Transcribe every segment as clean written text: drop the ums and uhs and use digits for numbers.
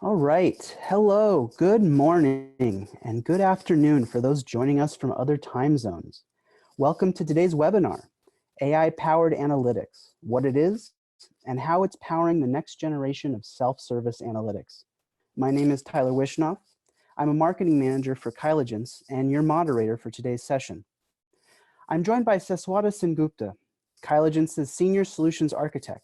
All right. Hello, good morning, and good afternoon for those joining us from other time zones. Welcome to today's webinar, AI-powered analytics, what it is, and how it's powering the next generation of self-service analytics. My name is Tyler Wishnoff. I'm a marketing manager for Kyligence and your moderator for today's session. I'm joined by Seswata Sengupta, Kyligence's Senior Solutions Architect.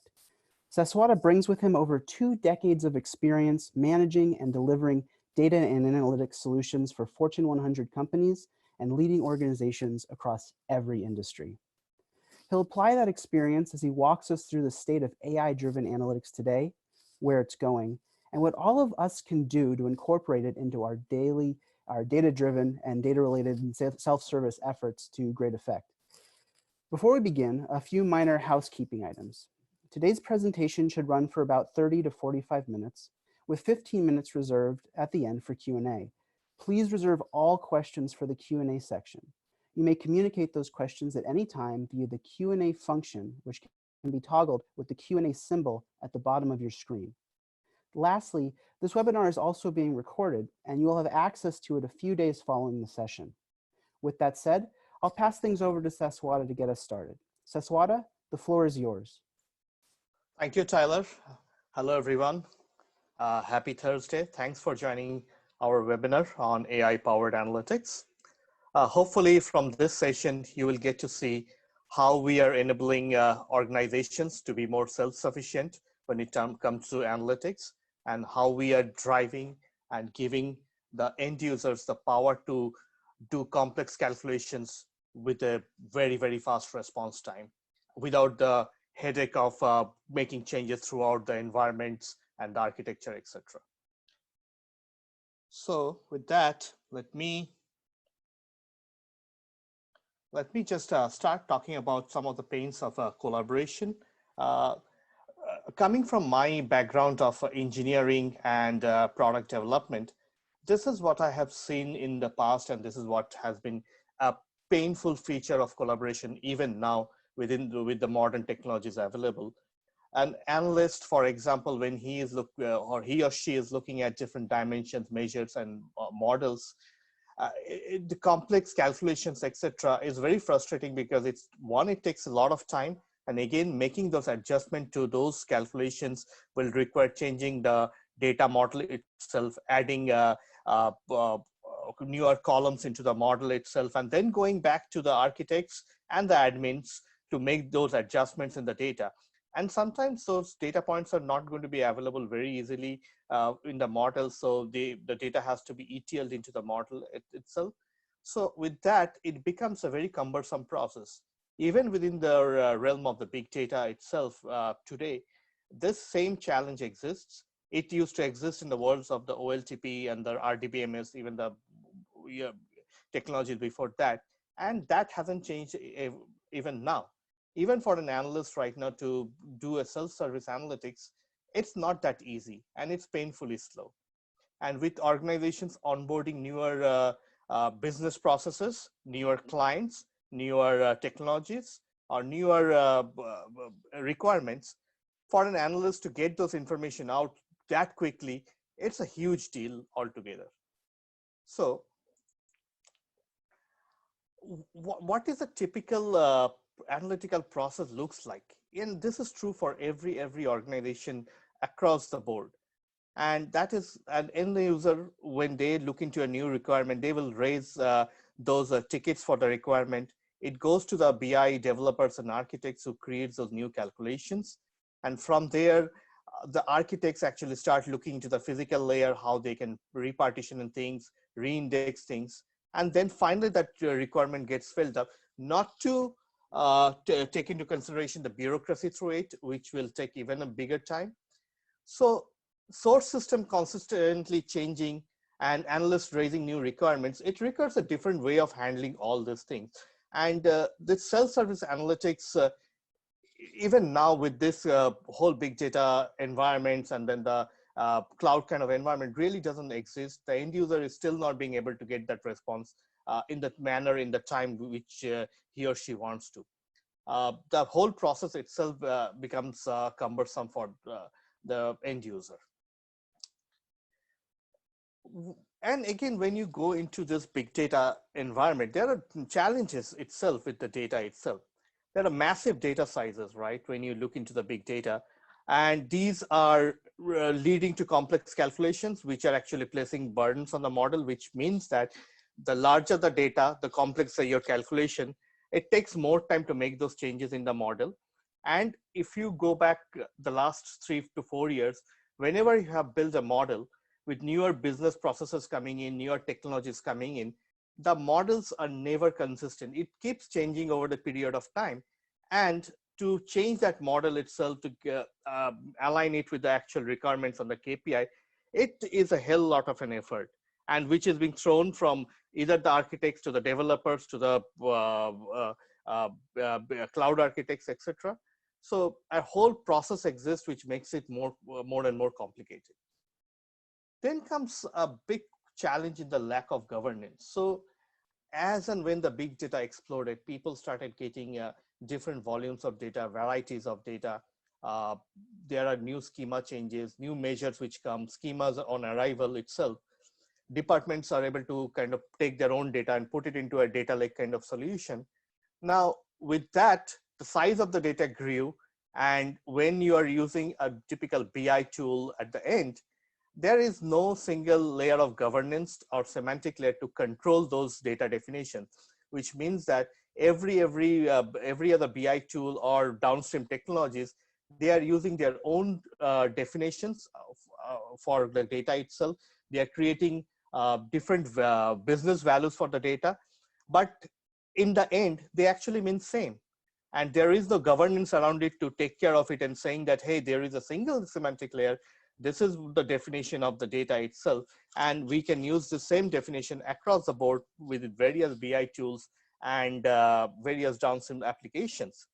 Seswata brings with him over 2 decades of experience managing and delivering data and analytics solutions for Fortune 100 companies and leading organizations across every industry. He'll apply that experience as he walks us through the state of AI-driven analytics today, where it's going, and what all of us can do to incorporate it into our data-driven and data-related and self-service efforts to great effect. Before we begin, a few minor housekeeping items. Today's presentation should run for about 30 to 45 minutes, with 15 minutes reserved at the end for Q&A. Please reserve all questions for the Q&A section. You may communicate those questions at any time via the Q&A function, which can be toggled with the Q&A symbol at the bottom of your screen. Lastly, this webinar is also being recorded, and you will have access to it a few days following the session. With that said, I'll pass things over to Seswata to get us started. Seswata, the floor is yours. Thank you, Tyler. Hello, everyone. Happy Thursday. Thanks for joining our webinar on AI-powered analytics. Hopefully, from this session, you will get to see how we are enabling organizations to be more self-sufficient when it comes to analytics, and how we are driving and giving the end users the power to do complex calculations with a very, very fast response time without the headache of making changes throughout the environments and the architecture, etc. So with that, let me just start talking about some of the pains of collaboration. Coming from my background of engineering and product development, this is what I have seen in the past, and this is what has been a painful feature of collaboration even now with the modern technologies available. An analyst, for example, when he is or he or she is looking at different dimensions, measures, and models, the complex calculations, etc., is very frustrating because it takes a lot of time, and again, making those adjustments to those calculations will require changing the data model itself, adding newer columns into the model itself, and then going back to the architects and the admins to make those adjustments in the data. And sometimes those data points are not going to be available very easily in the model, so the data has to be ETL'd into the model itself. So with that, it becomes a very cumbersome process. Even within the realm of the big data itself today, this same challenge exists. It used to exist in the worlds of the OLTP and the RDBMS, even the technologies before that, and that hasn't changed even now. Even for an analyst right now to do a self-service analytics, it's not that easy, and it's painfully slow. And with organizations onboarding newer business processes, newer clients, newer technologies, or newer requirements, for an analyst to get those information out that quickly, it's a huge deal altogether. So what is a typical analytical process looks like? And this is true for every organization across the board. And that is an end user, when they look into a new requirement, they will raise those tickets for the requirement. It goes to the BI developers and architects who create those new calculations. And from there, the architects actually start looking into the physical layer, how they can repartition and things, reindex things. And then finally that requirement gets filled up, not to take into consideration the bureaucracy through it, which will take even a bigger time. So source system consistently changing and analysts raising new requirements, it requires a different way of handling all these things. And the self-service analytics, even now with this whole big data environments and then the cloud kind of environment really doesn't exist. The end user is still not being able to get that response in that manner, in the time which he or she wants to. The whole process itself becomes cumbersome for the end user. And again, when you go into this big data environment, there are challenges itself with the data itself. There are massive data sizes, right? When you look into the big data, and these are leading to complex calculations, which are actually placing burdens on the model, which means that the larger the data, the complexer your calculation, it takes more time to make those changes in the model. And if you go back the last 3 to 4 years, whenever you have built a model, with newer business processes coming in, newer technologies coming in, the models are never consistent. It keeps changing over the period of time. And to change that model itself, to align it with the actual requirements on the KPI, it is a hell lot of an effort, and which is being thrown from either the architects to the developers to the cloud architects, etc. So a whole process exists which makes it more and more complicated. Then comes a big challenge in the lack of governance. So as and when the big data exploded, people started getting different volumes of data, varieties of data. Uh, there are new schema changes, new measures which come, schemas on arrival itself. Departments are able to kind of take their own data and put it into a data lake kind of solution. Now, with that, the size of the data grew. And when you are using a typical BI tool at the end, there is no single layer of governance or semantic layer to control those data definitions, which means that every other BI tool or downstream technologies, they are using their own definitions for the data itself. They are creating different business values for the data, but in the end, they actually mean same. And there is no governance around it to take care of it and saying that, hey, there is a single semantic layer. This is the definition of the data itself. And we can use the same definition across the board with various BI tools and various downstream applications.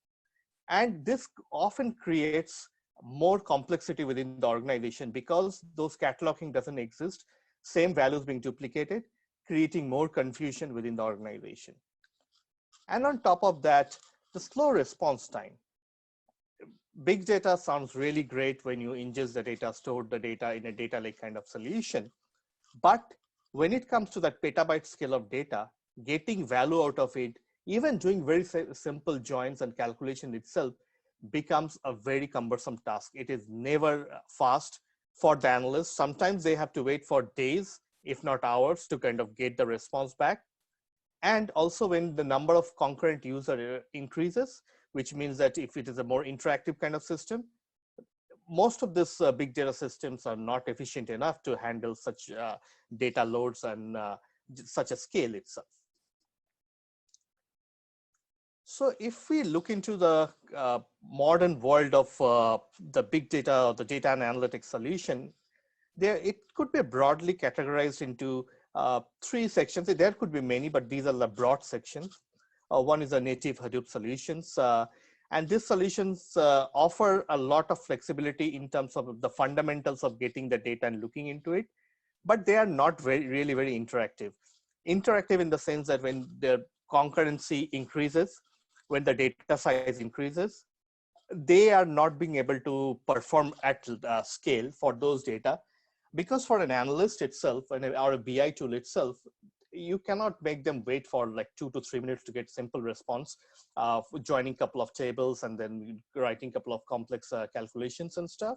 And this often creates more complexity within the organization because those cataloging doesn't exist, same values being duplicated, creating more confusion within the organization. And on top of that, the slow response time. Big data sounds really great when you ingest the data, store the data in a data lake kind of solution. But when it comes to that petabyte scale of data, getting value out of it, even doing very simple joins and calculation itself becomes a very cumbersome task. It is never fast for the analysts. Sometimes they have to wait for days, if not hours, to kind of get the response back. And also when the number of concurrent user increases, which means that if it is a more interactive kind of system, most of these big data systems are not efficient enough to handle such data loads and such a scale itself. So if we look into the modern world of the big data or the data and analytics solution, it could be broadly categorized into 3 sections. There could be many, but these are the broad sections. One is the native Hadoop solutions. And these solutions offer a lot of flexibility in terms of the fundamentals of getting the data and looking into it, but they are not really very interactive. Interactive in the sense that when the concurrency increases, when the data size increases, they are not being able to perform at scale for those data. Because for an analyst itself or a BI tool itself, you cannot make them wait for like 2 to 3 minutes to get simple response, joining a couple of tables and then writing a couple of complex calculations and stuff.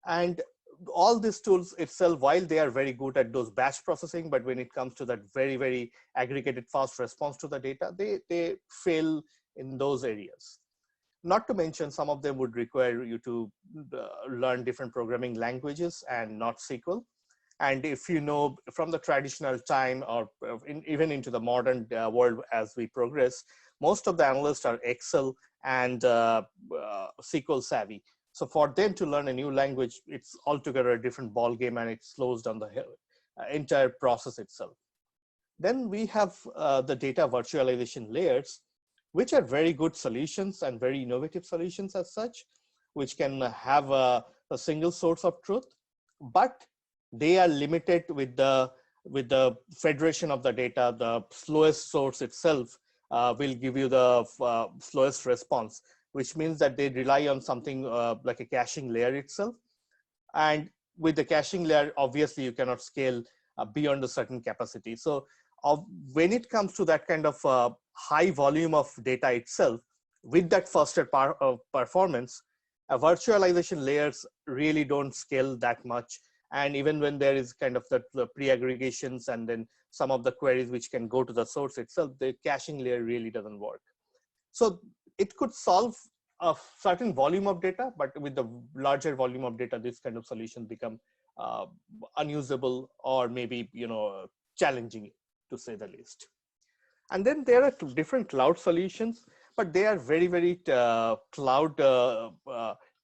And all these tools itself, while they are very good at those batch processing, but when it comes to that very aggregated fast response to the data, they fail in those areas. Not to mention, some of them would require you to learn different programming languages and not SQL. And if you know from the traditional time or even into the modern world as we progress, most of the analysts are Excel and SQL savvy. So for them to learn a new language, it's altogether a different ball game, and it slows down the entire process itself. Then we have the data virtualization layers, which are very good solutions and very innovative solutions as such, which can have a single source of truth, but they are limited with the federation of the data. The slowest source itself will give you the slowest response, which means that they rely on something like a caching layer itself. And with the caching layer, obviously you cannot scale beyond a certain capacity. So when it comes to that kind of high volume of data itself, with that faster performance, virtualization layers really don't scale that much. And even when there is kind of the pre-aggregations and then some of the queries which can go to the source itself, the caching layer really doesn't work. So it could solve a certain volume of data, but with the larger volume of data, this kind of solutions become unusable or maybe challenging, to say the least. And then there are different cloud solutions, but they are very, very cloud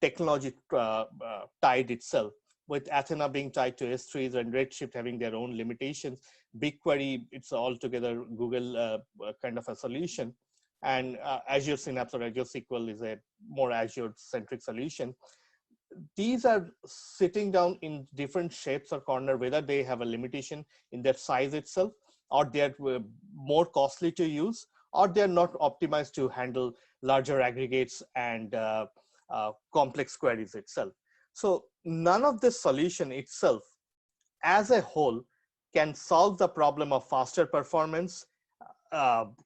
technology tied itself, with Athena being tied to S3s and Redshift having their own limitations. BigQuery, it's altogether Google kind of a solution. And Azure Synapse or Azure SQL is a more Azure-centric solution. These are sitting down in different shapes or corner, whether they have a limitation in their size itself, or they're more costly to use, or they're not optimized to handle larger aggregates and complex queries itself. So none of this solution itself as a whole can solve the problem of faster performance,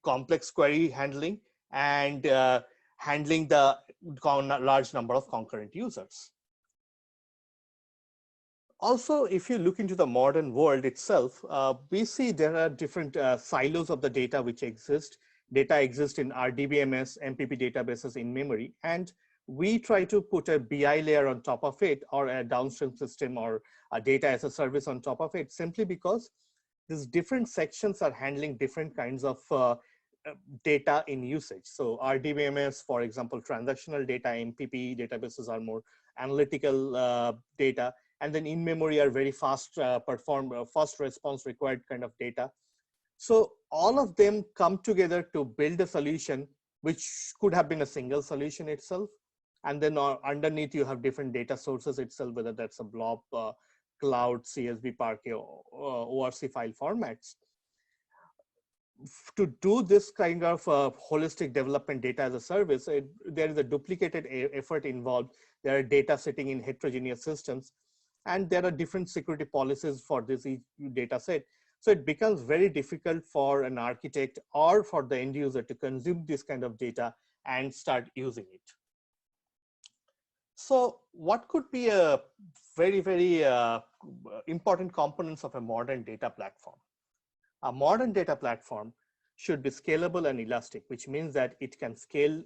complex query handling, and handling the large number of concurrent users. Also, if you look into the modern world itself, we see there are different silos of the data which exist. Data exists in RDBMS, MPP databases in memory, and we try to put a BI layer on top of it, or a downstream system, or a data as a service on top of it, simply because these different sections are handling different kinds of data in usage. So RDBMS, for example, transactional data, MPP databases are more analytical data. And then in memory are very fast fast response required kind of data. So all of them come together to build a solution, which could have been a single solution itself. And then underneath you have different data sources itself, whether that's a blob, cloud, CSV, Parquet, ORC file formats. To do this kind of holistic development data as a service, there is a duplicated effort involved. There are data sitting in heterogeneous systems, and there are different security policies for this data set. So it becomes very difficult for an architect or for the end user to consume this kind of data and start using it. So what could be a very, very important components of a modern data platform? A modern data platform should be scalable and elastic, which means that it can scale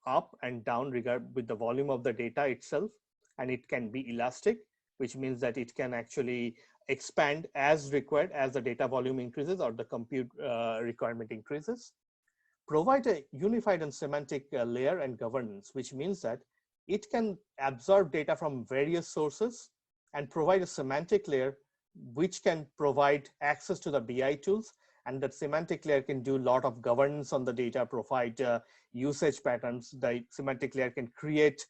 up and down with the volume of the data itself, and it can be elastic, which means that it can actually expand as required as the data volume increases or the compute requirement increases. Provide a unified and semantic layer and governance, which means that it can absorb data from various sources and provide a semantic layer which can provide access to the BI tools, and that semantic layer can do a lot of governance on the data, provide usage patterns. The semantic layer can create,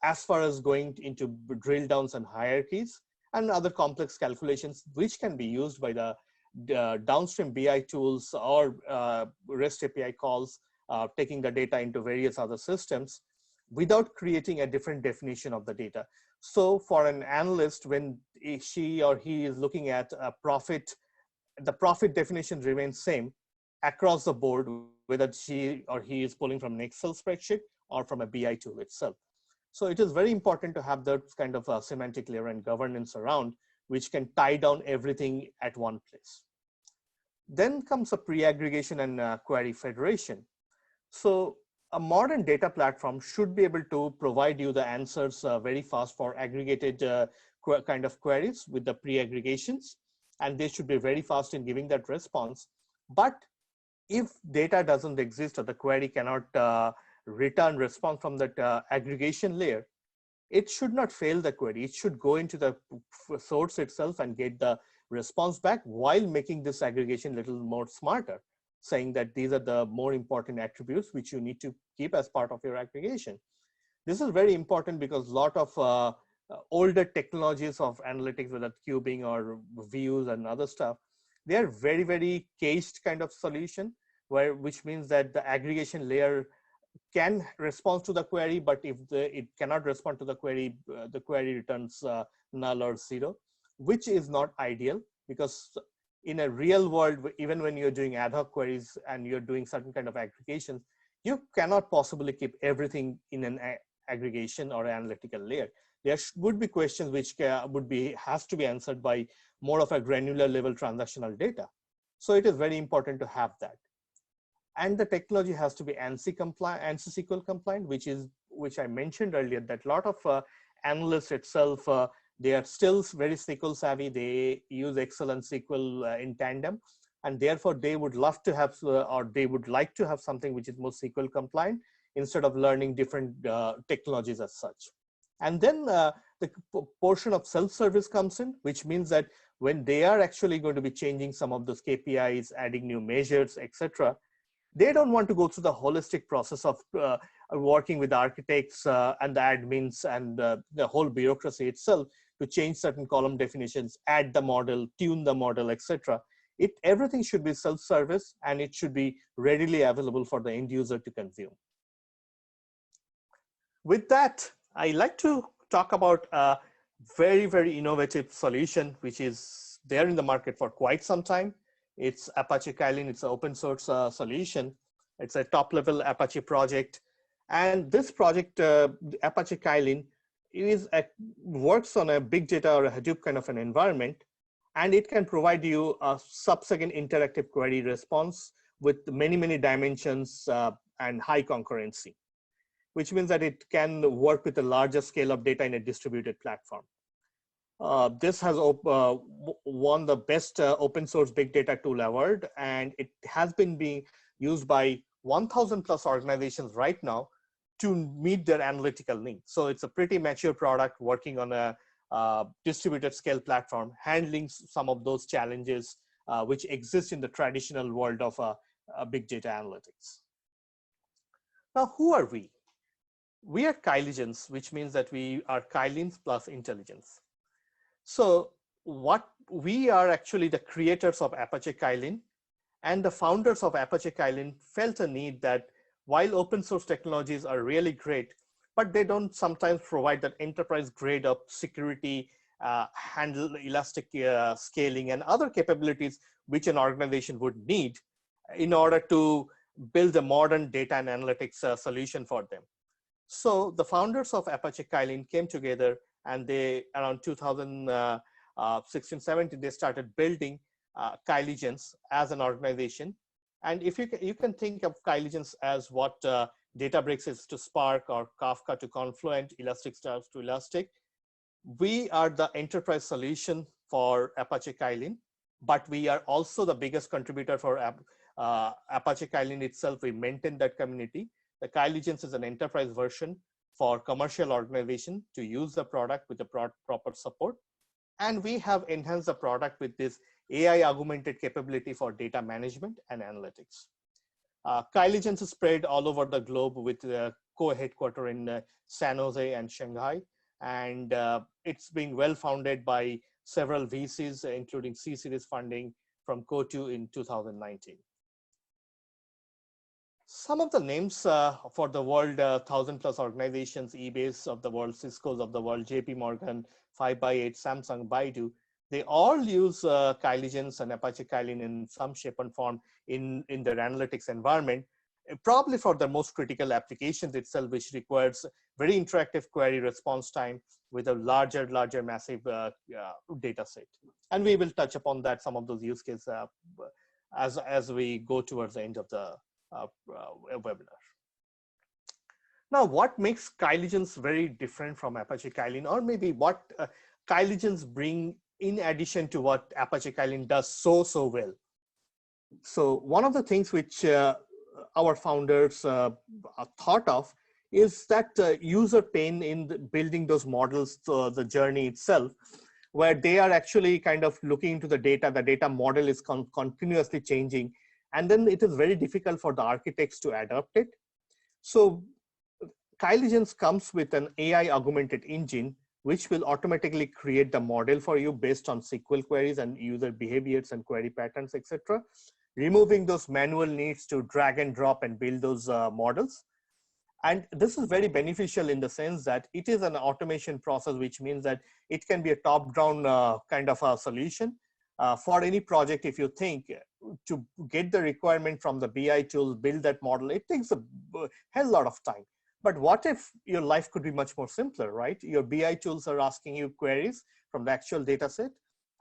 as far as going into drill downs and hierarchies and other complex calculations, which can be used by the downstream BI tools or REST API calls, taking the data into various other systems without creating a different definition of the data. So for an analyst, when she or he is looking at a profit, the profit definition remains same across the board, whether she or he is pulling from an Excel spreadsheet or from a BI tool itself. So it is very important to have that kind of a semantic layer and governance around, which can tie down everything at one place. Then comes a pre-aggregation and query federation. So a modern data platform should be able to provide you the answers very fast for aggregated kind of queries with the pre-aggregations, and they should be very fast in giving that response. But if data doesn't exist or the query cannot return response from that aggregation layer, it should not fail the query. It should go into the source itself and get the response back while making this aggregation a little more smarter, saying that these are the more important attributes which you need to keep as part of your aggregation. This is very important because a lot of older technologies of analytics, whether cubing or views and other stuff, they are very, very caged kind of solution, which means that the aggregation layer can respond to the query, but if it cannot respond to the query returns null or zero, which is not ideal. because in a real world, even when you're doing ad hoc queries and you're doing certain kind of aggregations, you cannot possibly keep everything in an aggregation or analytical layer. There would be questions which has to be answered by more of a granular level transactional data. So it is very important to have that. And the technology has to be ANSI compliant, ANSI SQL compliant, which I mentioned earlier, that a lot of analysts itself, they are still very SQL savvy. They use Excel and SQL in tandem, and therefore they would love to have, or they would like to have something which is more SQL compliant instead of learning different technologies as such. And then the portion of self-service comes in, which means that when they are actually going to be changing some of those KPIs, adding new measures, etc., they don't want to go through the holistic process of working with the architects and the admins and the whole bureaucracy itself to change certain column definitions, add the model, tune the model, etc. Everything should be self-service, and it should be readily available for the end user to consume. With that, I like to talk about a very, very innovative solution, which is there in the market for quite some time. It's Apache Kylin. It's an open source solution. It's a top level Apache project. And this project, Apache Kylin, works on a big data or a Hadoop kind of an environment. And it can provide you a sub-second interactive query response with many, many dimensions and high concurrency, which means that it can work with a larger scale of data in a distributed platform. This has won the best open source big data tool award, and it has been being used by 1,000 plus organizations right now to meet their analytical needs. So it's a pretty mature product working on a distributed scale platform, handling some of those challenges which exist in the traditional world of big data analytics. Now, who are we? We are Kyligence, which means that we are Kylins plus intelligence. So what we are actually the creators of Apache Kylin, and the founders of Apache Kylin felt a need that while open source technologies are really great, but they don't sometimes provide that enterprise grade of security, handle elastic scaling and other capabilities which an organization would need in order to build a modern data and analytics solution for them. So the founders of Apache Kylin came together, and they, around 2016-17, they started building Kyligence as an organization. And if you can think of Kyligence as what Databricks is to Spark, or Kafka to Confluent, Elasticsearch to Elastic, we are the enterprise solution for Apache Kylin, but we are also the biggest contributor for Apache Kylin itself. We maintain that community. The Kyligence is an enterprise version for commercial organization to use the product with the proper support. And we have enhanced the product with this AI augmented capability for data management and analytics. Kyligence is spread all over the globe with the co-headquarter in San Jose and Shanghai. And it's being well founded by several VCs, including C-Series funding from Coatue in 2019. Some of the names for the world, 1,000 plus organizations, eBay's of the world, Cisco's of the world, JP Morgan, 5x8, Samsung, Baidu, they all use Kyligence and Apache Kylin in some shape and form in their analytics environment, probably for the most critical applications itself, which requires very interactive query response time with a larger, massive data set. And we will touch upon that, some of those use cases as we go towards the end of the webinar. Now, what makes Kyligence very different from Apache Kylin, or maybe what Kyligence bring in addition to what Apache Kylin does so well? So one of the things which our founders thought of is that user pain in building those models, the journey itself, where they are actually kind of looking into the data model is continuously changing. And then it is very difficult for the architects to adapt it. So Kyligence comes with an AI augmented engine, which will automatically create the model for you based on SQL queries and user behaviors and query patterns, etc., removing those manual needs to drag and drop and build those models. And this is very beneficial in the sense that it is an automation process, which means that it can be a top-down kind of a solution. for any project, if you think to get the requirement from the BI tool, build that model, it takes a hell lot of time. But what if your life could be much more simpler, right? Your BI tools are asking you queries from the actual data set,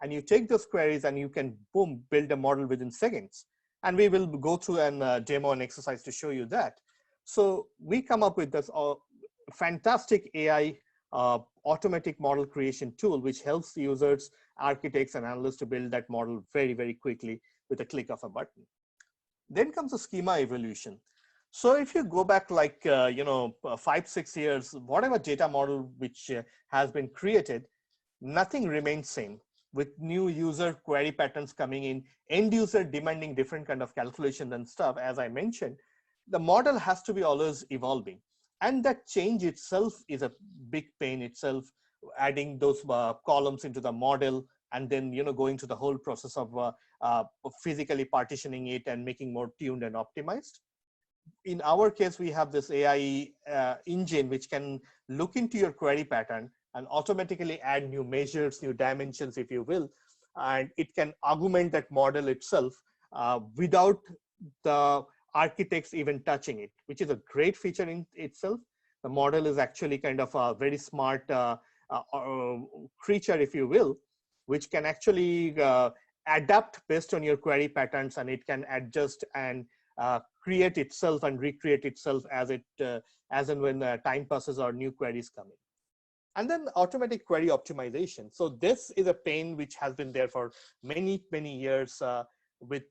and you take those queries and you can, boom, build a model within seconds. And we will go through an demo and exercise to show you that. So we come up with this fantastic AI automatic model creation tool, which helps users, architects, and analysts to build that model very, very quickly with a click of a button. Then comes the schema evolution. So if you go back like, 5-6 years, whatever data model which has been created, nothing remains same. With new user query patterns coming in, end user demanding different kind of calculations and stuff, as I mentioned, the model has to be always evolving. And that change itself is a big pain itself, adding those columns into the model, and then going through the whole process of physically partitioning it and making more tuned and optimized. In our case, we have this AI engine which can look into your query pattern and automatically add new measures, new dimensions, if you will, and it can augment that model itself without the architects even touching it, which is a great feature in itself. The model is actually kind of a very smart creature, if you will, which can actually adapt based on your query patterns, and it can adjust and create itself and recreate itself as and when time passes or new queries come in. And then automatic query optimization. So this is a pain which has been there for many, many years with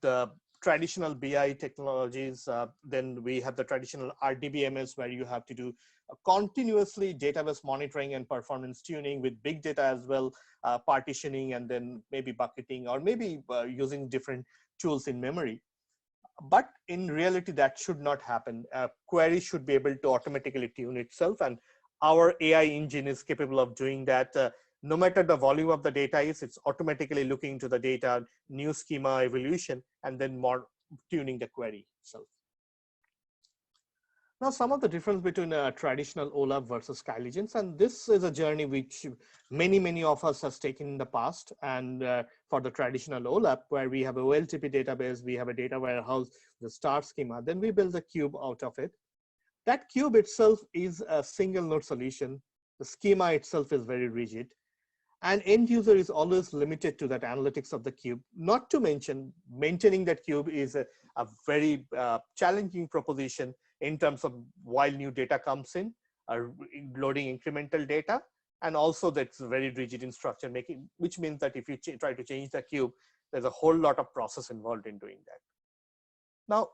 traditional BI technologies. Then we have the traditional RDBMS, where you have to do continuously database monitoring and performance tuning with big data as well, partitioning, and then maybe bucketing, or maybe using different tools in memory. But in reality, that should not happen. Query should be able to automatically tune itself, and our AI engine is capable of doing that. No matter the volume of the data is, it's automatically looking to the data, new schema evolution, and then more tuning the query itself. Now, some of the difference between a traditional OLAP versus Kyligence, and this is a journey which many of us has taken in the past. And for the traditional OLAP, where we have a OLTP database, we have a data warehouse, the star schema, then we build a cube out of it. That cube itself is a single node solution. The schema itself is very rigid. And end user is always limited to that analytics of the cube. Not to mention, maintaining that cube is a very challenging proposition in terms of while new data comes in, loading incremental data, and also that's very rigid in structure making, which means that if you try to change the cube, there's a whole lot of process involved in doing that.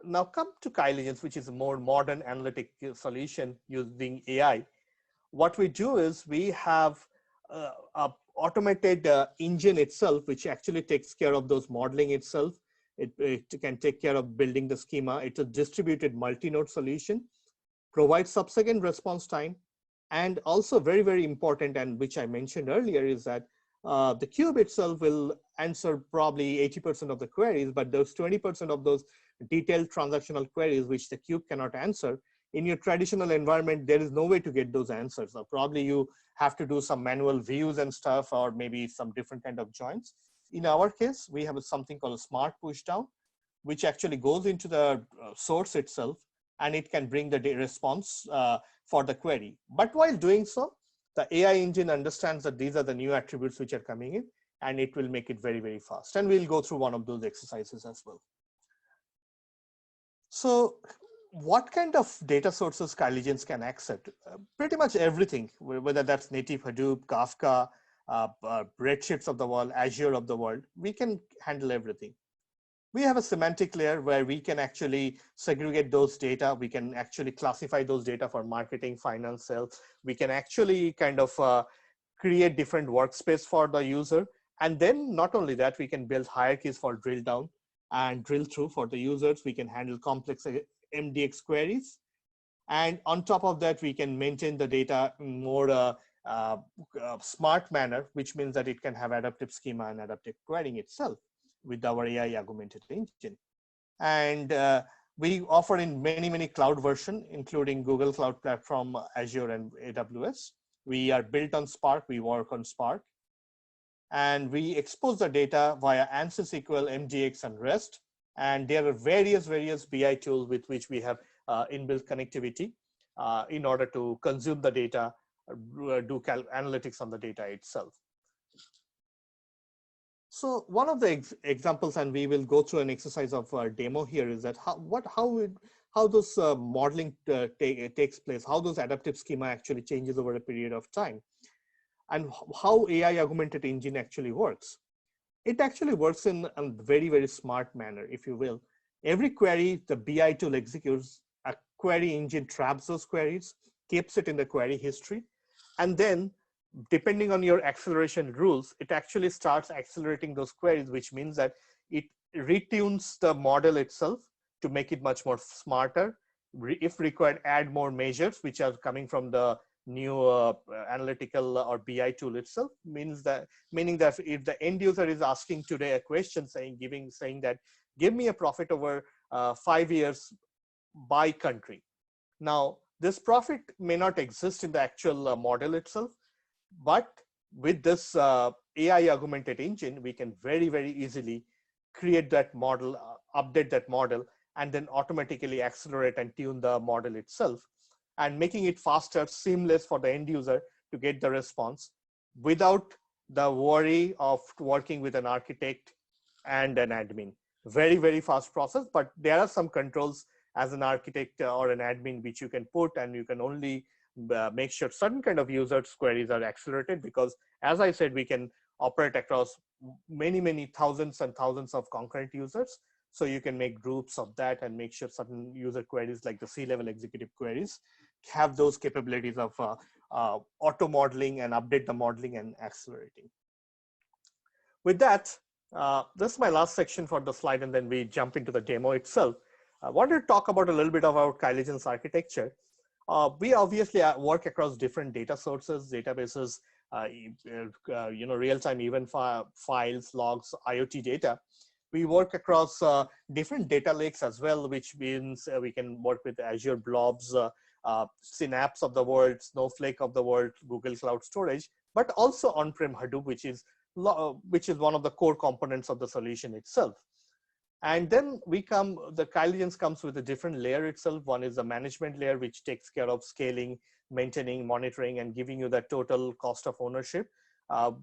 Now come to Kyligence, which is a more modern analytic solution using AI. What we do is we have a automated engine itself, which actually takes care of those modeling itself. It can take care of building the schema. It's a distributed multi-node solution, provides sub-second response time, and also very, very important, and which I mentioned earlier, is that the cube itself will answer probably 80% of the queries, but those 20% of those detailed transactional queries which the cube cannot answer, in your traditional environment, there is no way to get those answers. Or probably you have to do some manual views and stuff, or maybe some different kind of joins. In our case, we have something called a smart pushdown, which actually goes into the source itself, and it can bring the response for the query. But while doing so, the AI engine understands that these are the new attributes which are coming in, and it will make it very, very fast. And we'll go through one of those exercises as well. So what kind of data sources Kyligence can accept? Pretty much everything, whether that's native Hadoop, Kafka, Redshifts of the world, Azure of the world, we can handle everything. We have a semantic layer where we can actually segregate those data. We can actually classify those data for marketing, finance, sales. We can actually kind of create different workspace for the user. And then not only that, we can build hierarchies for drill down and drill through for the users. We can handle complex MDX queries. And on top of that, we can maintain the data in more smart manner, which means that it can have adaptive schema and adaptive querying itself with our AI augmented engine. And we offer in many cloud versions, including Google Cloud Platform, Azure, and AWS. We are built on Spark. We work on Spark. and we expose the data via ANSYS SQL, MDX, and REST. And there are various BI tools with which we have inbuilt connectivity in order to consume the data, do analytics on the data itself. So one of the examples, and we will go through an exercise of demo here, is that how those modeling takes place, how those adaptive schema actually changes over a period of time, and how AI augmented engine actually works. It actually works in a very smart manner, if you will. Every query the BI tool executes, a query engine traps those queries, keeps it in the query history, and then depending on your acceleration rules, it actually starts accelerating those queries, which means that it retunes the model itself to make it much more smarter. If required, add more measures, which are coming from the new analytical or BI tool itself, meaning that if the end user is asking today a question saying that give me a profit over 5 years by country. Now, this profit may not exist in the actual model itself, but with this AI augmented engine, we can very easily create that model, update that model, and then automatically accelerate and tune the model itself, and making it faster, seamless for the end user to get the response without the worry of working with an architect and an admin. Very fast process, but there are some controls as an architect or an admin which you can put, and you can only make sure certain kind of users' queries are accelerated, because as I said, we can operate across many thousands and thousands of concurrent users. So you can make groups of that and make sure certain user queries like the C-level executive queries have those capabilities of auto modeling and update the modeling and accelerating. With that, this is my last section for the slide, and then we jump into the demo itself. I wanted to talk about a little bit about Kyligence architecture. We obviously work across different data sources, databases, real-time event files, logs, IoT data. We work across different data lakes as well, which means we can work with Azure Blobs, Synapse of the world, Snowflake of the world, Google Cloud Storage, but also on-prem Hadoop, which is one of the core components of the solution itself. And then the Kyligence comes with a different layer itself. One is the management layer, which takes care of scaling, maintaining, monitoring, and giving you the total cost of ownership,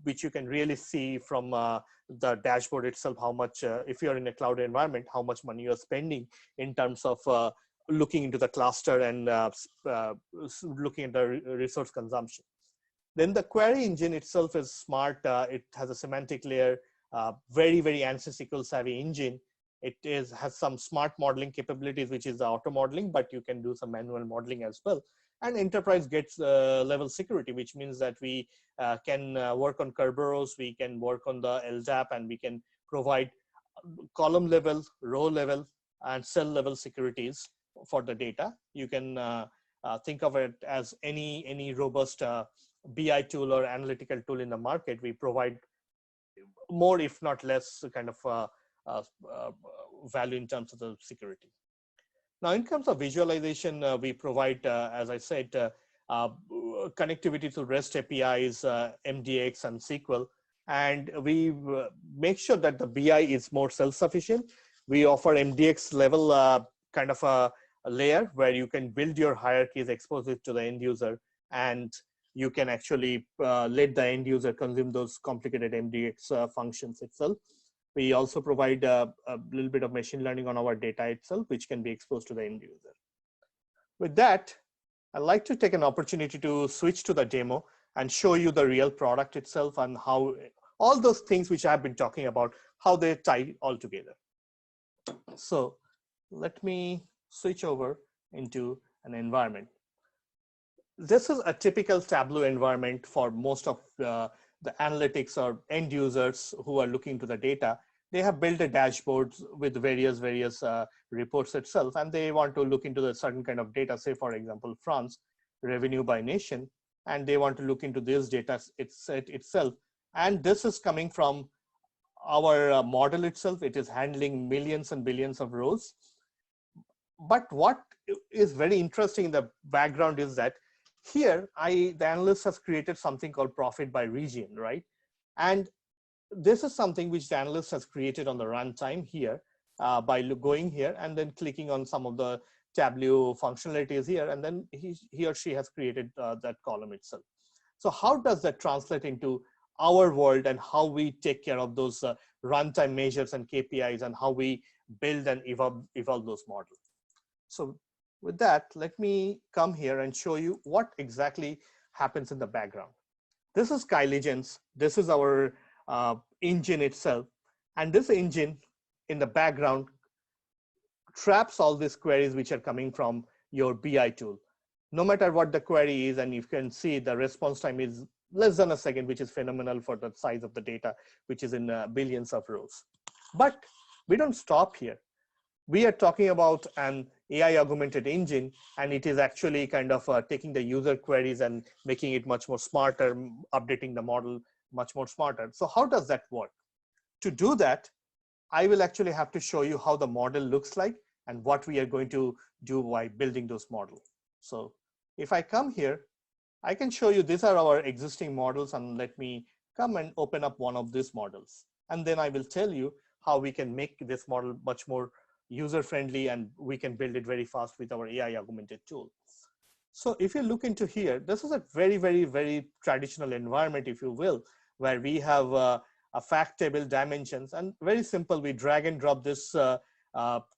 which you can really see from the dashboard itself, how much, if you're in a cloud environment, how much money you're spending in terms of looking into the cluster and looking at the resource consumption. Then the query engine itself is smart. It has a semantic layer, very ANSYS SQL savvy engine. It has some smart modeling capabilities, which is the auto modeling, but you can do some manual modeling as well. And enterprise gets level security, which means that we can work on Kerberos, we can work on the LDAP, and we can provide column level, row level, and cell level securities for the data. You can think of it as any robust BI tool or analytical tool in the market. We provide more, if not less, kind of value in terms of the security. Now, in terms of visualization, we provide, as I said, connectivity to REST APIs, MDX, and SQL, and we make sure that the BI is more self-sufficient. We offer MDX level kind of a layer where you can build your hierarchies, expose it to the end user, and you can actually let the end user consume those complicated MDX functions itself. We also provide a little bit of machine learning on our data itself, which can be exposed to the end user. With that, I'd like to take an opportunity to switch to the demo and show you the real product itself and how all those things which I've been talking about, how they tie all together. So let me switch over into an environment. This is a typical Tableau environment for most of the analytics or end users who are looking to the data. They have built a dashboard with various reports itself, and they want to look into the certain kind of data, say for example, France, revenue by nation, and they want to look into this data itself. And this is coming from our model itself. It is handling millions and billions of rows. But what is very interesting in the background is that here, the analyst has created something called profit by region, right? And this is something which the analyst has created on the runtime here by going here and then clicking on some of the Tableau functionalities here, and then he or she has created that column itself. So how does that translate into our world and how we take care of those runtime measures and KPIs and how we build and evolve those models? So with that, let me come here and show you what exactly happens in the background. This is Kyligence. This is our engine itself. And this engine in the background traps all these queries which are coming from your BI tool. No matter what the query is, and you can see the response time is less than a second, which is phenomenal for the size of the data, which is in billions of rows. But we don't stop here. We are talking about an AI augmented engine, and it is actually kind of taking the user queries and making it much more smarter, updating the model much more smarter. So how does that work? To do that, I will actually have to show you how the model looks like and what we are going to do by building those models. So if I come here, I can show you these are our existing models, and let me come and open up one of these models. And then I will tell you how we can make this model much more user-friendly, and we can build it very fast with our AI augmented tool. So if you look into here, this is a very, very, very traditional environment, if you will, where we have a fact table dimensions, and very simple, we drag and drop this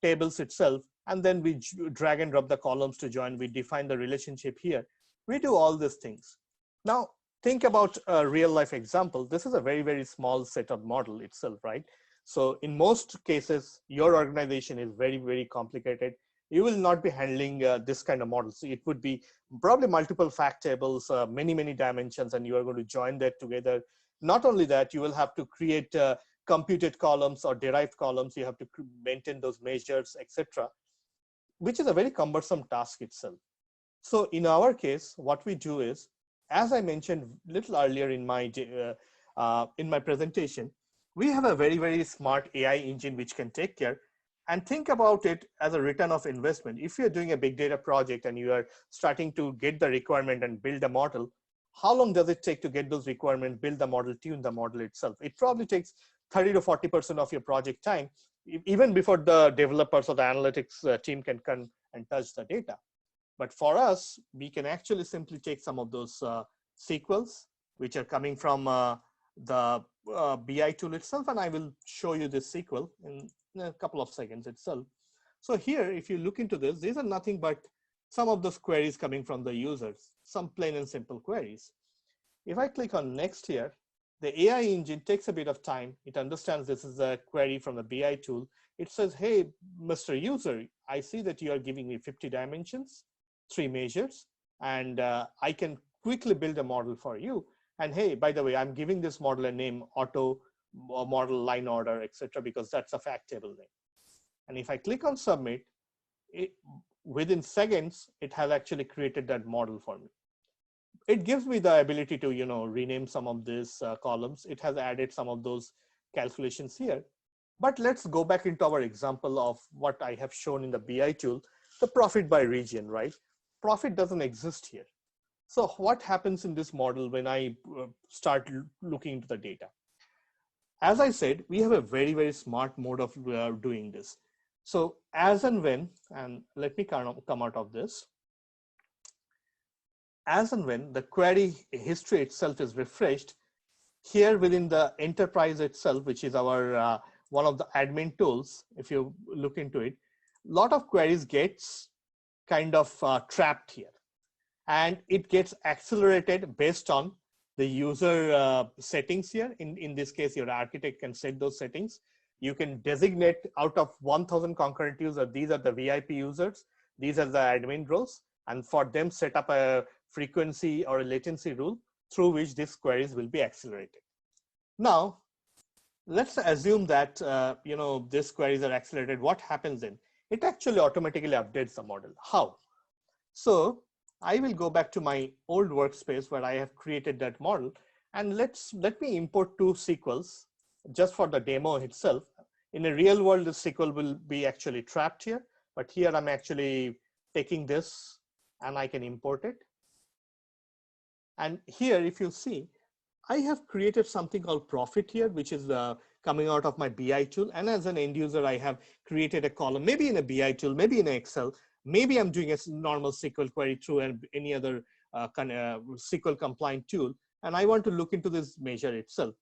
tables itself, and then we drag and drop the columns to join. We define the relationship here. We do all these things. Now, think about a real life example. This is a very, very small set of model itself, right? So in most cases, your organization is very, very complicated. You will not be handling this kind of models. It would be probably multiple fact tables, many, many dimensions, and you are going to join that together. Not only that, you will have to create computed columns or derived columns. You have to maintain those measures, etc., which is a very cumbersome task itself. So in our case, what we do is, as I mentioned a little earlier in my presentation, we have a very, very smart AI engine which can take care, and think about it as a return of investment. If you're doing a big data project and you are starting to get the requirement and build a model, how long does it take to get those requirements, build the model, tune the model itself? It probably takes 30 to 40% of your project time, even before the developers or the analytics team can come and touch the data. But for us, we can actually simply take some of those SQLs, which are coming from the BI tool itself, and I will show you this SQL in a couple of seconds itself. So here, if you look into this, these are nothing but some of those queries coming from the users, some plain and simple queries. If I click on next here, the AI engine takes a bit of time. It understands this is a query from the BI tool. It says, hey, Mr. User, I see that you are giving me 50 dimensions, 3 measures, and I can quickly build a model for you. And hey, by the way, I'm giving this model a name, auto model line order, etc., because that's a fact table name. And if I click on submit, within seconds, it has actually created that model for me. It gives me the ability to, rename some of these columns. It has added some of those calculations here. But let's go back into our example of what I have shown in the BI tool, the profit by region, right? Profit doesn't exist here. So what happens in this model when I start looking into the data? As I said, we have a very, very smart mode of doing this. So as and when, and let me come out of this, as and when the query history itself is refreshed, here within the enterprise itself, which is our one of the admin tools, if you look into it, a lot of queries gets kind of trapped here. And it gets accelerated based on the user settings here. In this case, your architect can set those settings. You can designate out of 1,000 concurrent users, these are the VIP users, these are the admin roles, and for them set up a frequency or a latency rule through which these queries will be accelerated. Now, let's assume that these queries are accelerated. What happens then? It actually automatically updates the model. How? So I will go back to my old workspace where I have created that model, and let me import 2 SQLs just for the demo itself. In a real world, the SQL will be actually trapped here, but here I'm actually taking this and I can import it. And here, if you see, I have created something called profit here, which is coming out of my BI tool. And as an end user, I have created a column, maybe in a BI tool, maybe in Excel, maybe I'm doing a normal SQL query through any other SQL compliant tool. And I want to look into this measure itself.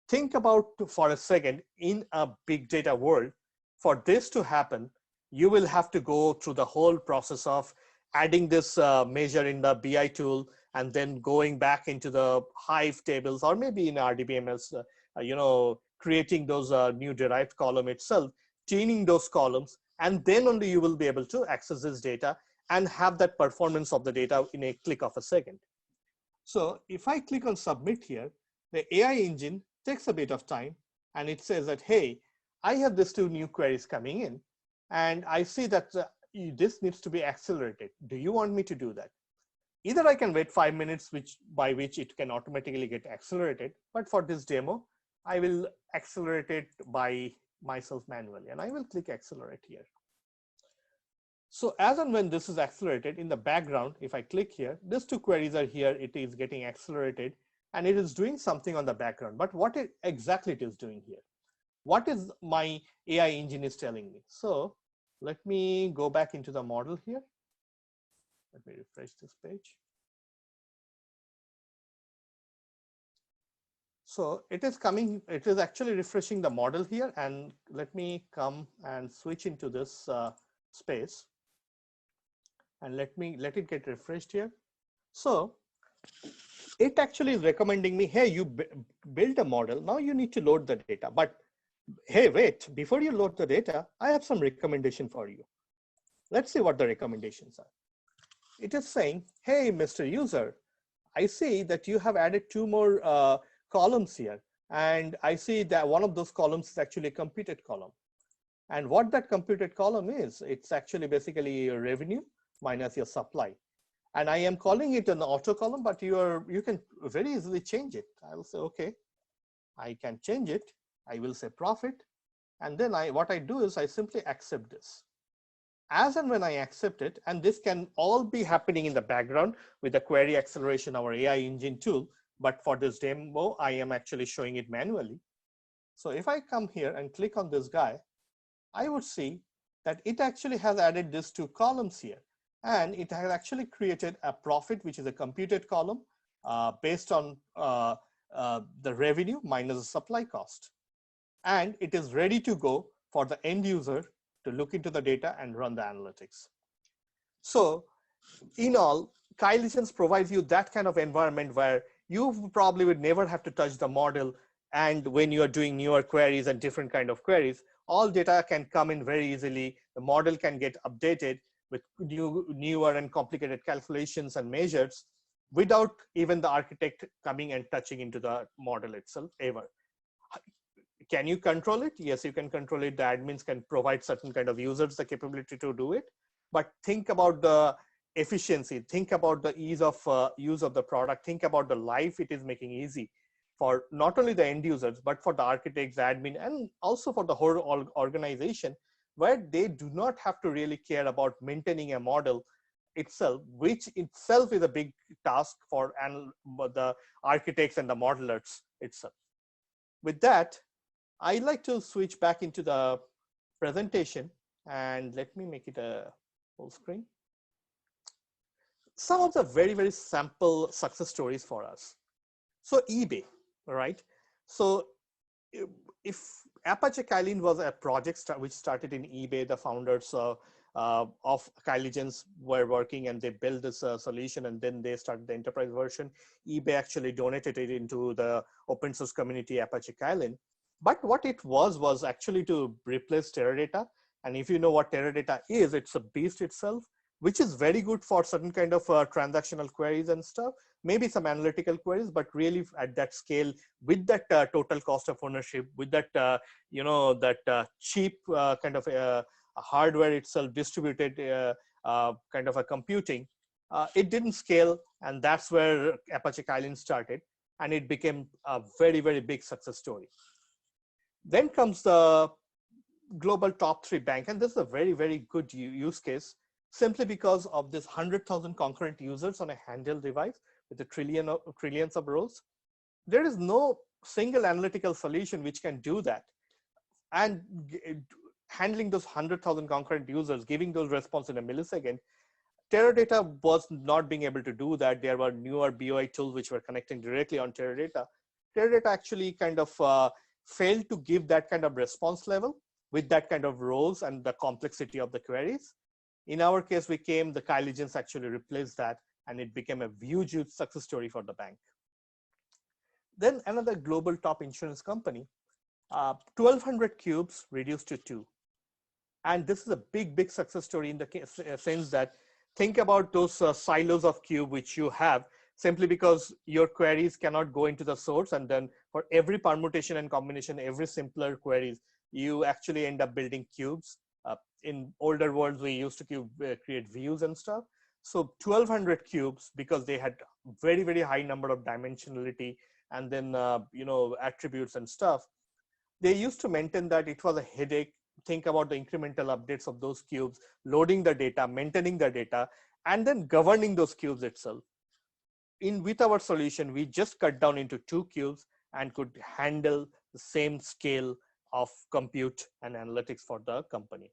Think about for a second, in a big data world, for this to happen, you will have to go through the whole process of adding this measure in the BI tool, and then going back into the Hive tables, or maybe in RDBMS, creating those new derived column itself, chaining those columns, and then only you will be able to access this data and have that performance of the data in a click of a second. So if I click on submit here, the AI engine takes a bit of time, and it says that, hey, I have these 2 new queries coming in, and I see that this needs to be accelerated. Do you want me to do that? Either I can wait 5 minutes, by which it can automatically get accelerated, but for this demo, I will accelerate it by myself manually, and I will click accelerate here. So as and when this is accelerated in the background, if I click here, these 2 queries are here, it is getting accelerated, and it is doing something on the background. But what exactly it is doing here? What is my AI engine is telling me? So let me go back into the model here. Let me refresh this page. So it is actually refreshing the model here, and let me come and switch into this space, and let it get refreshed here. So it actually is recommending me, hey, you build a model, now you need to load the data. But hey, wait, before you load the data, I have some recommendation for you. Let's see what the recommendations are. It is saying, hey, Mr. User, I see that you have added 2 more columns here. And I see that one of those columns is actually a computed column. And what that computed column is, it's actually basically your revenue minus your supply. And I am calling it an auto column, but you can very easily change it. I will say, okay, I can change it. I will say profit. And then what I do is I simply accept this. As and when I accept it, and this can all be happening in the background with the query acceleration, our AI engine tool. But for this demo, I am actually showing it manually. So if I come here and click on this guy, I would see that it actually has added these 2 columns here. And it has actually created a profit, which is a computed column based on the revenue minus the supply cost. And it is ready to go for the end user to look into the data and run the analytics. So in all, Kyligence provides you that kind of environment where you probably would never have to touch the model. And when you are doing newer queries and different kind of queries, all data can come in very easily. The model can get updated with newer and complicated calculations and measures without even the architect coming and touching into the model itself ever. Can you control it? Yes, you can control it. The admins can provide certain kind of users the capability to do it. But think about the efficiency. Think about the ease of use of the product. Think about the life it is making easy for not only the end users, but for the architects, admin, and also for the whole organization, where they do not have to really care about maintaining a model itself, which itself is a big task for the architects and the modelers itself. With that, I'd like to switch back into the presentation, and let me make it a full screen. Some of the very, very sample success stories for us. So eBay, right? So if Apache Kylin was a project which started in eBay, the founders of Kyligence were working and they built this solution, and then they started the enterprise version. eBay actually donated it into the open source community Apache Kylin. But what it was actually to replace Teradata. And if you know what Teradata is, it's a beast itself, which is very good for certain kind of transactional queries and stuff, maybe some analytical queries, but really at that scale, with that total cost of ownership, with that, cheap kind of hardware itself, distributed kind of a computing, it didn't scale. And that's where Apache Kylin started. And it became a very, very big success story. Then comes the global top 3 bank. And this is a very, very good use case, simply because of this 100,000 concurrent users on a handheld device with trillions of rows. There is no single analytical solution which can do that. And handling those 100,000 concurrent users, giving those response in a millisecond, Teradata was not being able to do that. There were newer BOI tools which were connecting directly on Teradata. Teradata actually kind of failed to give that kind of response level with that kind of rows and the complexity of the queries. In our case, the Kyligence actually replaced that, and it became a huge success story for the bank. Then another global top insurance company, 1,200 cubes reduced to 2. And this is a big success story in the sense that think about those silos of cube which you have, simply because your queries cannot go into the source, and then for every permutation and combination, every simpler queries, you actually end up building cubes. In older worlds, we used to create views and stuff. So 1,200 cubes, because they had very high number of dimensionality and then attributes and stuff, they used to maintain that. It was a headache. Think about the incremental updates of those cubes, loading the data, maintaining the data, and then governing those cubes itself. With our solution, we just cut down into 2 cubes and could handle the same scale of compute and analytics for the company.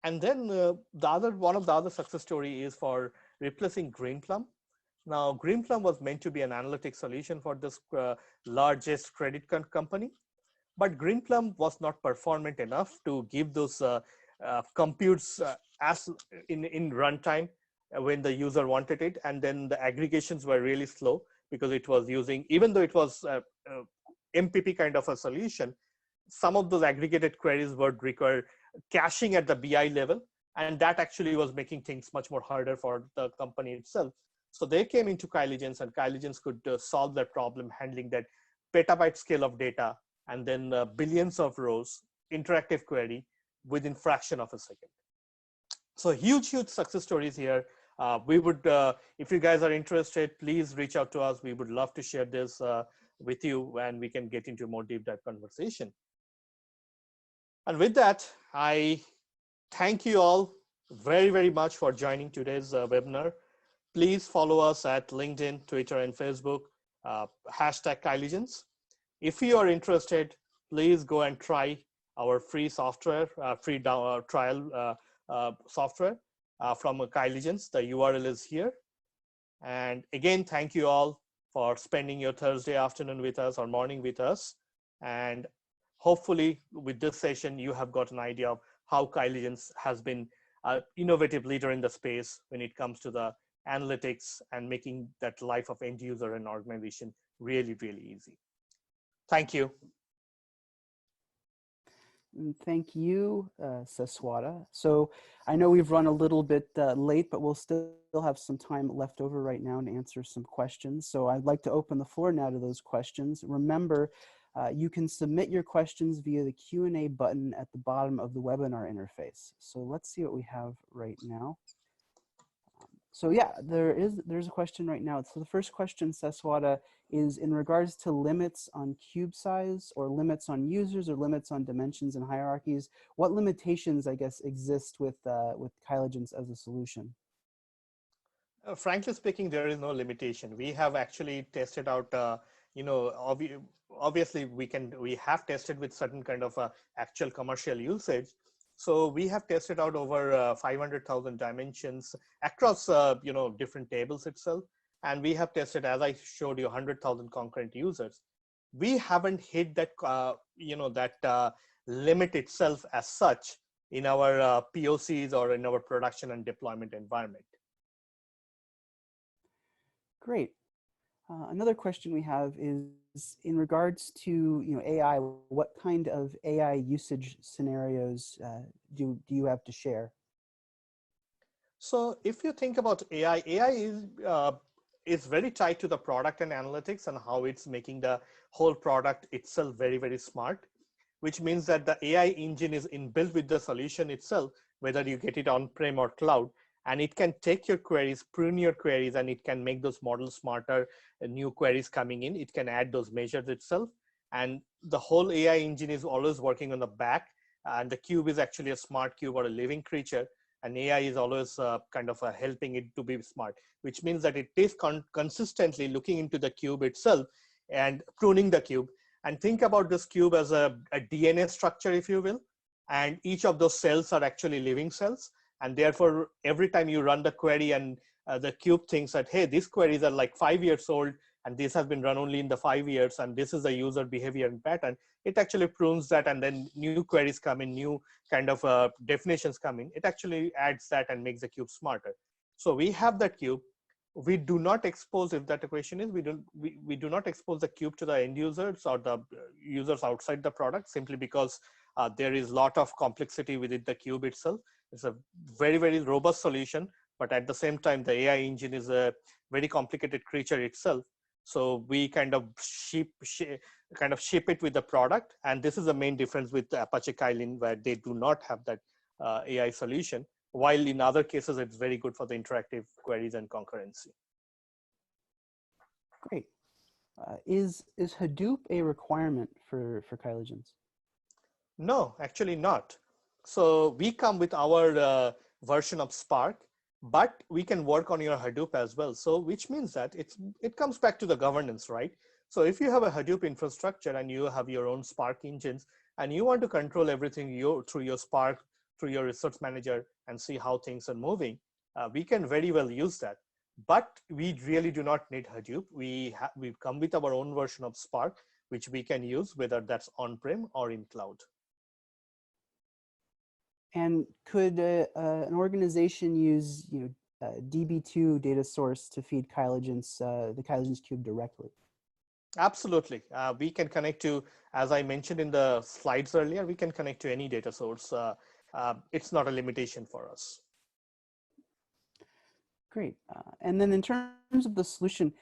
And then one of the other success story is for replacing Greenplum. Now, Greenplum was meant to be an analytics solution for this largest credit company, but Greenplum was not performant enough to give those computes as in runtime when the user wanted it. And then the aggregations were really slow because it was using, even though it was MPP kind of a solution, some of those aggregated queries would require caching at the BI level. And that actually was making things much more harder for the company itself. So they came into Kyligence, and Kyligence could solve that problem, handling that petabyte scale of data and then billions of rows, interactive query within fraction of a second. So huge success stories here. We would, if you guys are interested, please reach out to us. We would love to share this with you, and we can get into more deep dive conversation. And with that, I thank you all very much for joining today's webinar. Please follow us at LinkedIn, Twitter, and Facebook, hashtag Kyligence. If you are interested, please go and try our free software, trial software from Kyligence. The URL is here. And again, thank you all for spending your Thursday afternoon with us or morning with us. And hopefully with this session, you have got an idea of how Kyligence has been an innovative leader in the space when it comes to the analytics and making that life of end user and organization really easy. Thank you. Thank you, Saswata. So I know we've run a little bit late, but we'll still have some time left over right now to answer some questions. So I'd like to open the floor now to those questions. Remember, you can submit your questions via the Q&A button at the bottom of the webinar interface. So let's see what we have right now. So yeah, there's a question right now. So the first question, Saswata, is in regards to limits on cube size or limits on users or limits on dimensions and hierarchies. What limitations, I guess, exist with Kyligence as a solution? Frankly speaking, there is no limitation. We have actually tested out, obviously we have tested with certain kind of actual commercial usage. So we have tested out over 500,000 dimensions across, different tables itself. And we have tested, as I showed you, 100,000 concurrent users. We haven't hit that, that limit itself as such in our POCs or in our production and deployment environment. Great. Another question we have is in regards to AI. What kind of AI usage scenarios do you have to share? So if you think about AI is very tied to the product and analytics and how it's making the whole product itself very smart, which means that the AI engine is inbuilt with the solution itself, whether you get it on-prem or cloud. And it can take your queries, prune your queries, and it can make those models smarter, new queries coming in. It can add those measures itself. And the whole AI engine is always working on the back. And the cube is actually a smart cube or a living creature. And AI is always kind of helping it to be smart, which means that it is consistently looking into the cube itself. and pruning the cube. And think about this cube as a DNA structure, if you will. And each of those cells are actually living cells. And therefore, every time you run the query and the cube thinks that, hey, these queries are like 5 years old, and this has been run only in the 5 years, and this is the user behavior and pattern, it actually prunes that, and then new queries come in, new kind of definitions come in. It actually adds that and makes the cube smarter. So we have that cube. We do not expose, if that the question is, we do not expose the cube to the end users or the users outside the product, simply because there is a lot of complexity within the cube itself. It's a very, very robust solution, but at the same time, the AI engine is a very complicated creature itself. So we kind of ship it with the product. And this is the main difference with the Apache Kylin, where they do not have that AI solution, while in other cases, it's very good for the interactive queries and concurrency. Great. Is Hadoop a requirement for Kyligence? No, actually not. So we come with our version of Spark, but we can work on your Hadoop as well. So which means that it comes back to the governance, right? So if you have a Hadoop infrastructure and you have your own Spark engines, and you want to control everything through your Spark, through your resource manager, and see how things are moving, we can very well use that. But we really do not need Hadoop. We've come with our own version of Spark, which we can use, whether that's on-prem or in cloud. And could an organization use DB2 data source to feed Kyligence, the Kyligence cube directly? Absolutely. We can connect to, as I mentioned in the slides earlier, we can connect to any data source. It's not a limitation for us. Great. And then in terms of the solution,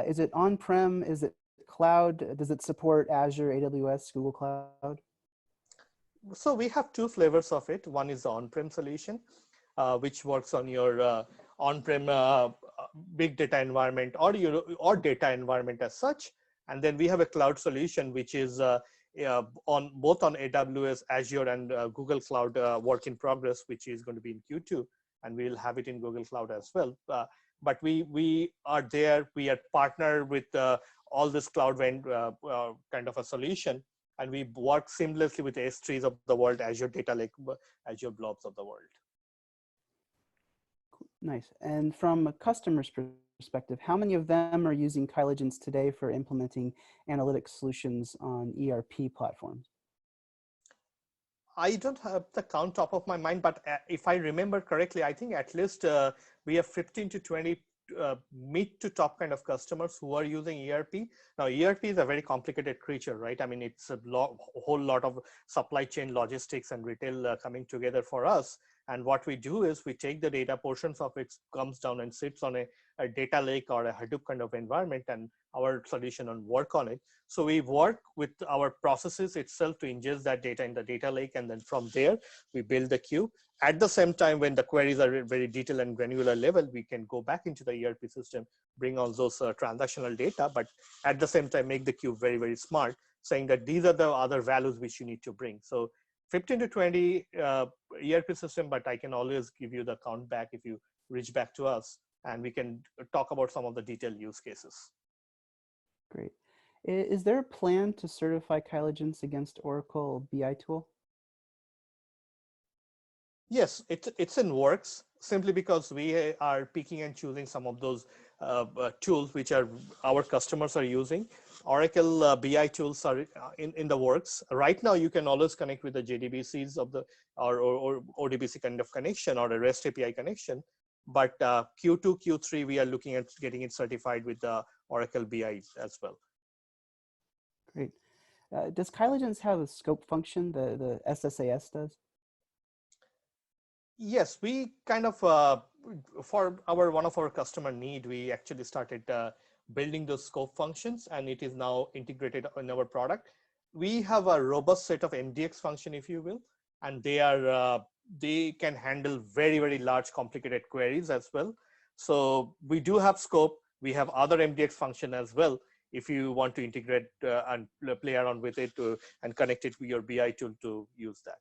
is it on-prem? Is it cloud? Does it support Azure, AWS, Google Cloud? So we have two flavors of it. One is the on-prem solution, which works on your on-prem big data environment or data environment as such. And then we have a cloud solution, which is both on AWS, Azure, and Google Cloud work in progress, which is going to be in Q2, and we'll have it in Google Cloud as well. But we are there. We are partnered with all this cloud kind of a solution. And we work seamlessly with S3s of the world, Azure Data Lake, Azure Blobs of the world. Nice. And from a customer's perspective, how many of them are using Kyligence today for implementing analytics solutions on ERP platforms? I don't have the count top of my mind, but if I remember correctly, I think at least we have 15 to 20 mid to top kind of customers who are using ERP. Now, ERP is a very complicated creature, right? I mean, it's a whole lot of supply chain logistics and retail coming together for us. And what we do is we take the data, portions of it comes down and sits on a data lake or a Hadoop kind of environment, and our solution and work on it. So we work with our processes itself to ingest that data in the data lake. And then from there, we build the queue. At the same time, when the queries are very detailed and granular level, we can go back into the ERP system, bring all those transactional data, but at the same time, make the queue very, very smart, saying that these are the other values which you need to bring. So 15 to 20 ERP system, but I can always give you the count back if you reach back to us, and we can talk about some of the detailed use cases. Great. Is there a plan to certify Kyligence against Oracle BI tool? Yes, it's in works, simply because we are picking and choosing some of those tools which our customers are using. Oracle BI tools are in the works. Right now, you can always connect with the JDBCs of the or ODBC kind of connection or a REST API connection. But Q2, Q3, we are looking at getting it certified with the Oracle BI as well. Great. Does Kyligence have a scope function, the SSAS does? Yes, we kind of, for one of our customer need, we actually started building those scope functions, and it is now integrated in our product. We have a robust set of MDX function, if you will, and they can handle very, very large complicated queries as well. So we do have scope. We have other MDX function as well, if you want to integrate and play around with it and connect it with your BI tool to use that.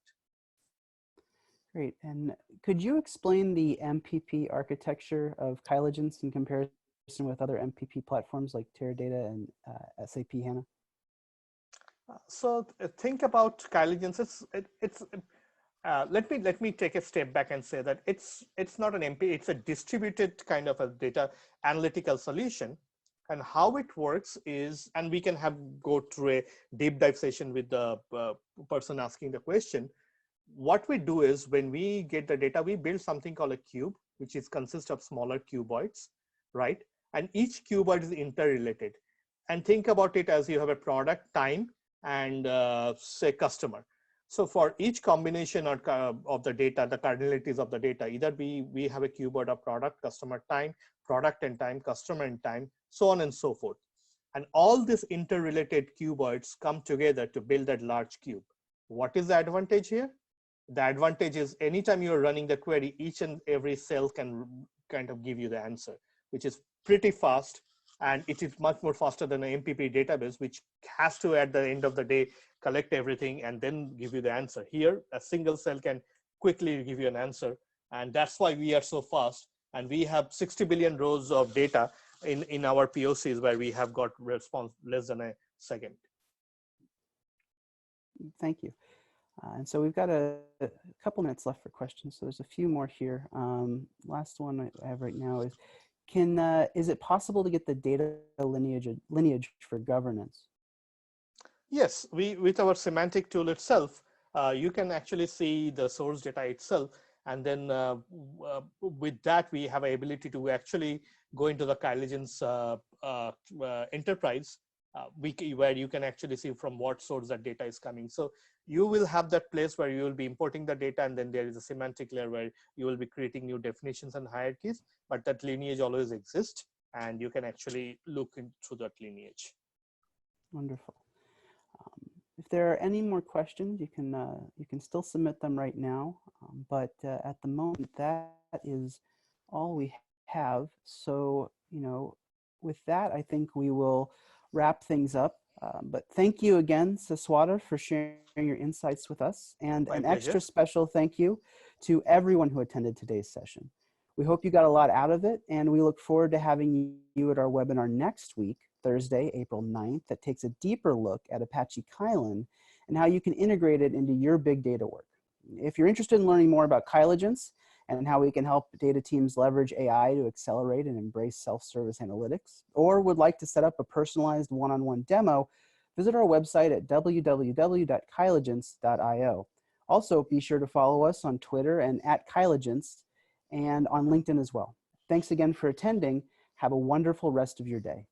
Great. And could you explain the MPP architecture of Kyligence in comparison with other MPP platforms like Teradata and SAP HANA? So think about Kyligence. Let me take a step back and say that it's not an MP. It's a distributed kind of a data analytical solution. And how it works is, and we can go through a deep dive session with the person asking the question. What we do is when we get the data, we build something called a cube, which consists of smaller cuboids, right? And each cuboid is interrelated. And think about it as you have a product, time, and say customer. So for each combination of the data, the cardinalities of the data, either we have a cuboid of product, customer, time, product and time, customer and time, so on and so forth. And all these interrelated cuboids come together to build that large cube. What is the advantage here? The advantage is anytime you're running the query, each and every cell can kind of give you the answer, which is pretty fast. And it is much more faster than an MPP database, which has to, at the end of the day, collect everything and then give you the answer. Here, a single cell can quickly give you an answer. And that's why we are so fast. And we have 60 billion rows of data in our POCs where we have got response less than a second. Thank you. And so we've got a couple minutes left for questions. So there's a few more here. Last one I have right now is, is it possible to get the data lineage for governance? Yes, with our semantic tool itself, you can actually see the source data itself. And then with that, we have an ability to actually go into the Kyligence enterprise, where you can actually see from what source that data is coming. So you will have that place where you will be importing the data, and then there is a semantic layer where you will be creating new definitions and hierarchies, but that lineage always exists, and you can actually look into that lineage. Wonderful. If there are any more questions, you can still submit them right now, but at the moment that is all we have. So, with that, I think we will wrap things up. But thank you again, Saswata, for sharing your insights with us, and My an pleasure. extra special thank you to everyone who attended today's session. We hope you got a lot out of it, and we look forward to having you at our webinar next week, Thursday, April 9th, that takes a deeper look at Apache Kylin and how you can integrate it into your big data work. If you're interested in learning more about Kyligence and how we can help data teams leverage AI to accelerate and embrace self-service analytics, or would like to set up a personalized one-on-one demo, visit our website at www.kyligence.io. Also, be sure to follow us on Twitter and @Kyligence, and on LinkedIn as well. Thanks again for attending. Have a wonderful rest of your day.